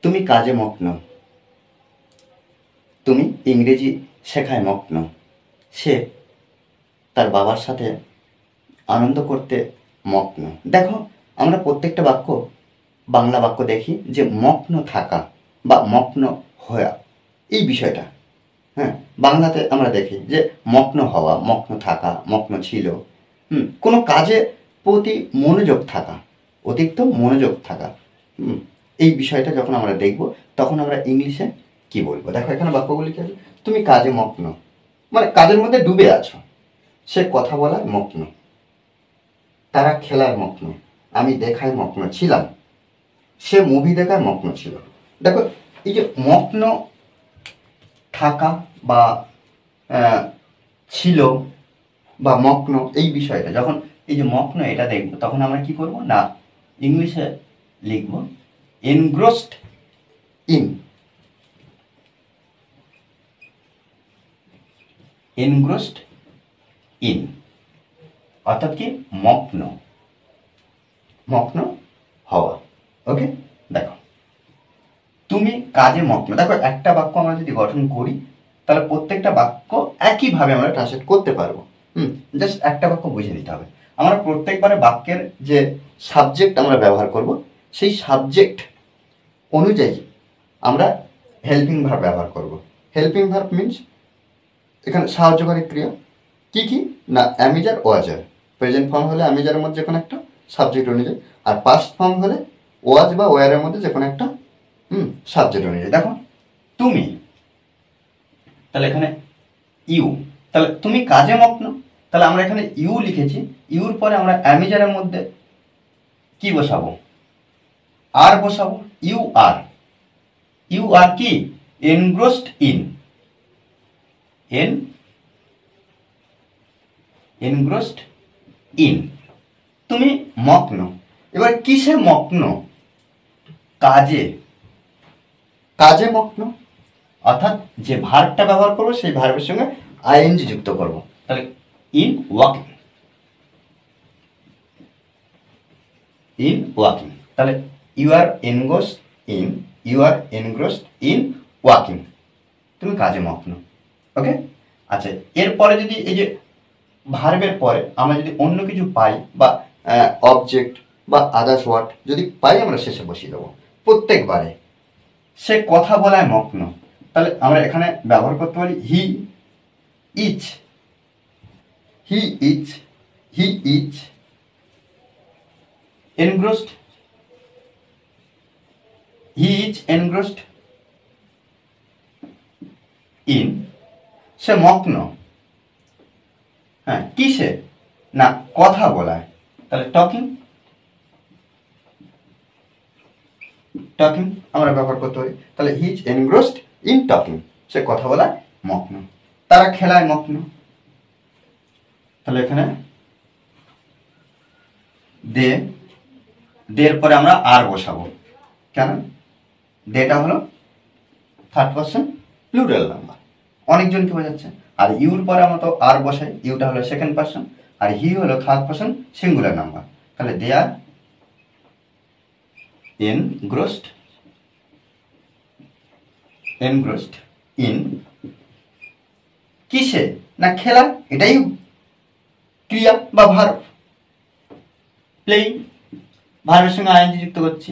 তুমি কাজে মগ্ন, তুমি ইংরেজি শেখায় মগ্ন। সে তার বাবার সাথে আনন্দ করতে মগ্ন। দেখো, আমরা প্রত্যেকটা বাক্য, বাংলা বাক্য দেখি যে মগ্ন থাকা বা মগ্ন হওয়া, এই বিষয়টা। হ্যাঁ, বাংলাতে আমরা দেখি যে মগ্ন হওয়া, মগ্ন থাকা, মগ্ন ছিল। কোনো কাজে প্রতি মনোযোগ থাকা, অতিরিক্ত মনোযোগ থাকা। এই বিষয়টা যখন আমরা দেখব তখন আমরা ইংলিশে কি বলবো। দেখো এখানে বাক্যগুলি কি আছে, তুমি কাজে মগ্ন, মানে কাজের মধ্যে ডুবে আছো। সে কথা বলার মগ্ন, তারা খেলার মগ্ন, আমি দেখায় মগ্ন ছিলাম, সে মুভি দেখায় মগ্ন ছিল। দেখো এই যে মগ্ন থাকা বা ছিল বা মগ্ন, এই বিষয়টা যখন এই যে মগ্ন এটা দেখব তখন আমরা কি করব না ইংলিশে লিখব এনগ্রোসড ইন। এনগ্রোসড ইন অর্থাৎ কি মগ্ন, মগ্ন হওয়া। ওকে, দেখো তুমি কাজে মগ্ন। দেখো একটা বাক্য আমরা যদি গঠন করি তাহলে প্রত্যেকটা বাক্য একইভাবে আমরা ট্রান্সলেট করতে পারবো। জাস্ট একটা বাক্য বুঝে নিতে হবে। আমরা প্রত্যেকবারে বাক্যের যে সাবজেক্ট আমরা ব্যবহার করব সেই সাবজেক্ট অনুযায়ী আমরা হেল্পিং ভার্ব ব্যবহার করব। হেল্পিং ভার্ব মিনস এখানে সাহায্যকারী ক্রিয়া কি কি না অ্যামিজার ওয়াজার। প্রেজেন্ট ফর্ম হলে অ্যামিজারের মধ্যে যে কোনো একটা সাবজেক্ট অনুযায়ী, আর পাস্ট ফর্ম হলে ওয়াজ বা ওয়ারের মধ্যে যে কোনো একটা সাবজেক্ট অনুযায়ী। দেখো তুমি, তাহলে এখানে ইউ, তাহলে তুমি কাজে মগ্ন, তাহলে আমরা এখানে ইউ লিখেছি। ইউর পরে আমরা অ্যামিজারের মধ্যে কি বসাবো, আর বসাবো। ইউ আর, ইউ আর কি এনগ্রোসড ইন, এনগ্রোসড ইন, তুমি মগ্ন। এবার কিসে মগ্ন, কাজে, কাজে মগ্ন, অর্থাৎ যে ভার্বটা ব্যবহার করবো সেই ভার্বের সঙ্গে আইএনজি যুক্ত করব। তাহলে ইন ওয়াকিং, ইন ওয়াকিং, তাহলে you are engrossed in, you are engrossed in walking, তুমি কাজে মগ্ন। ওকে, আচ্ছা এরপরে যদি এই যে ভার্বের পরে আমরা যদি অন্য কিছু পাই বা অবজেক্ট বা আদার্স ওয়ার্ড যদি পাই আমরা শেষে বসিয়ে দেবো প্রত্যেকবারে। সে কথা বলায় মগ্ন, তাহলে আমরা এখানে ব্যবহার করতে পারি he is, he is, he is engrossed, he is engrossed in, সে মগ্ন। হ্যাঁ, কিসে না কথা বলায়, তাহলে টকিং, টকিং আমরা ব্যবহার করতে পারি। তাহলে হি ইজ এনগ্রোসড ইন টকিং, সে কথা বলায় মগ্ন। তারা খেলায় মগ্ন, তাহলে এখানে দে, দের পরে আমরা আর বসাবো। কেন, দেটা হলো থার্ড পারসন প্লুরাল নাম্বার, অনেকজনকে বোঝাচ্ছে। আর ইউর পরে আমরা তো আর বসাই, ইউটা হলো সেকেন্ড পারসন আর হি হলো থার্ড পারসন সিঙ্গুলার নাম্বার। তাহলে দে আর এনগ্রোসড, এনগ্রোসড ইন, কিসে না খেলা, এটাই ক্রিয়া বা ভার্ব। প্লেইং, ভার্বের সঙ্গে আইএনজি যুক্ত করছি,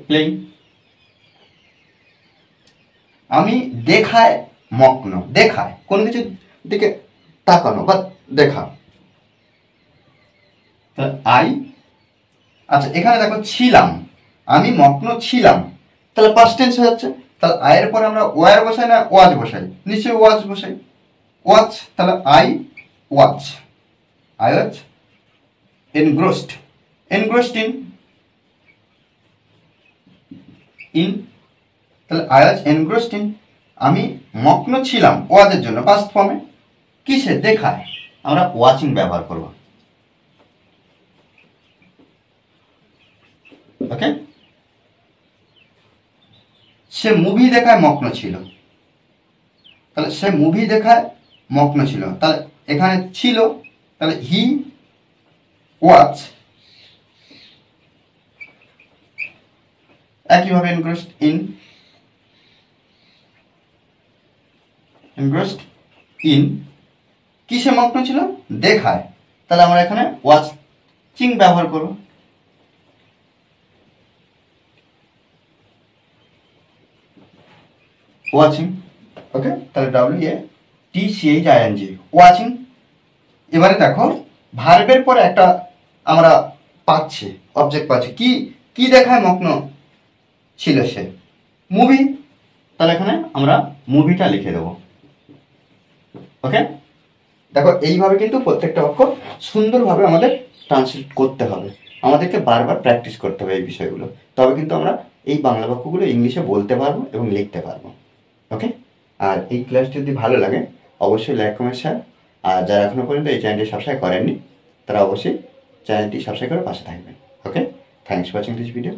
প্লেইং। আমি দেখায় মগ্ন, দেখায় কোনো কিছু দিকে তাকানো বা দেখা। আই, আচ্ছা এখানে দেখো ছিলাম, আমি মগ্ন ছিলাম, তাহলে পাস্ট টেন্স হয়ে যাচ্ছে। তাহলে আয়ের পরে আমরা ওয়ার বসাই না ওয়াজ বসাই, নিশ্চয়ই ওয়াজ বসাই, ওয়াচ। তাহলে I watch, I watch engrossed, engrossed in, in, তাহলে আই ওয়াজ এনগ্রোসড ইন, আমি মগ্ন ছিলাম ওয়াজের জন্য পাস্ট ফর্মে, কিসে দেখায় আমরা ওয়াচিং ব্যবহার করব। ওকে, সে মুভি দেখায় মগ্ন ছিল, তাহলে সে মুভি দেখায় মগ্ন ছিল, তাহলে এখানে ছিল, তাহলে হি ওয়াচ একইভাবে এনগ্রোসড ইন, এনগ্রোসড ইন কিসে মগ্ন ছিল? দেখায়। তাহলে আমরা এখানে ওয়াচিং ব্যবহার করব। ওয়াচিং, ওকে, তাহলে WATCHING, ওয়াচিং। এবারে দেখো ভার্বের পরে একটা আমরা পাচ্ছি, অবজেক্ট পাচ্ছি, কি কি দেখায় মগ্ন ছিল সে? মুভি। তাহলে এখানে আমরা মুভিটা লিখে দেবো। ওকে, দেখো এইভাবে কিন্তু প্রত্যেকটা অক্ষর সুন্দরভাবে আমাদের ট্রান্সলেট করতে হবে, আমাদেরকে বারবার প্র্যাকটিস করতে হবে এই বিষয়গুলো, তবে কিন্তু আমরা এই বাংলা বাক্যগুলো ইংলিশে বলতে পারবো এবং লিখতে পারবো। ওকে, আর এই ক্লাস যদি ভালো লাগে অবশ্যই লাইক কমেন্ট শেয়ার, আর যারা এখনো পর্যন্ত এই চ্যানেলটি সাবস্ক্রাইব করেননি তারা অবশ্যই চ্যানেলটি সাবস্ক্রাইব করে পাশে থাকবেন। Okay, thanks for watching this video.